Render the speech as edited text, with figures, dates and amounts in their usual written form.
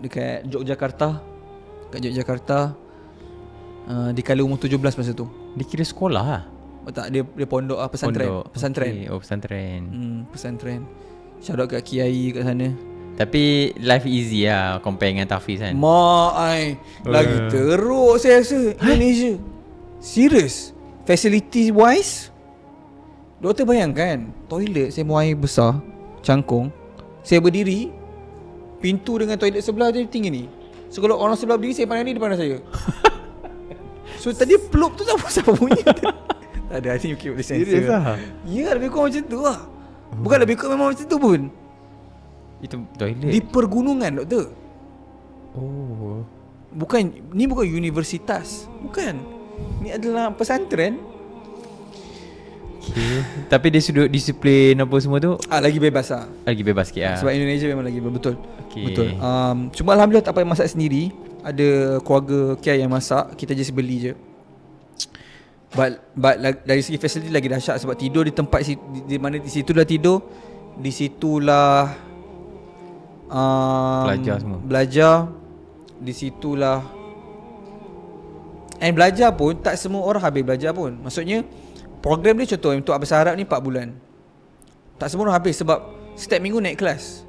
dekat Yogyakarta. Kat Yogyakarta. Di kala umur 17 masa tu. Dia kira sekolah lah? Tak, dia pesantren. Pesantren. Okay. Oh, pesantren. Pesantren. Shout out kat Kiai kat sana. Tapi life easy lah compare dengan Tafiz kan. Lagi teruk saya rasa Indonesia. Serius. Facility wise, doktor bayangkan toilet saya muai besar, cangkung. Saya berdiri, pintu dengan toilet sebelah dia tinggi ni. So kalau orang sebelah berdiri, saya pandang ni, dia pandang saya. So tadi plop tu tak siapa bunyi. Tak ada, I think you keep the sensor. Serius lah? Ya, lebih kurang macam tu lah. Bukan lebih kurang, memang macam tu pun. Itu toilet Di pergunungan, doktor. Oh. Ni bukan universitas. Bukan. Ni adalah pesantren. Okay. Tapi dia sudut disiplin apa semua tu Lagi bebas lah. lagi bebas sikit lah. Sebab Indonesia memang lagi betul. Okay. Betul. Cuma alhamdulillah tak payah masak sendiri. Ada keluarga Kiai yang masak, kita just beli je. But dari segi facility lagi dahsyat. Sebab tidur di tempat di mana di situ dah tidur, di situlah belajar. Di situlah. And belajar pun tak semua orang habis belajar pun. Maksudnya program dia contoh untuk Abang Sarap ni 4 bulan. Tak semua orang habis sebab setiap minggu naik kelas.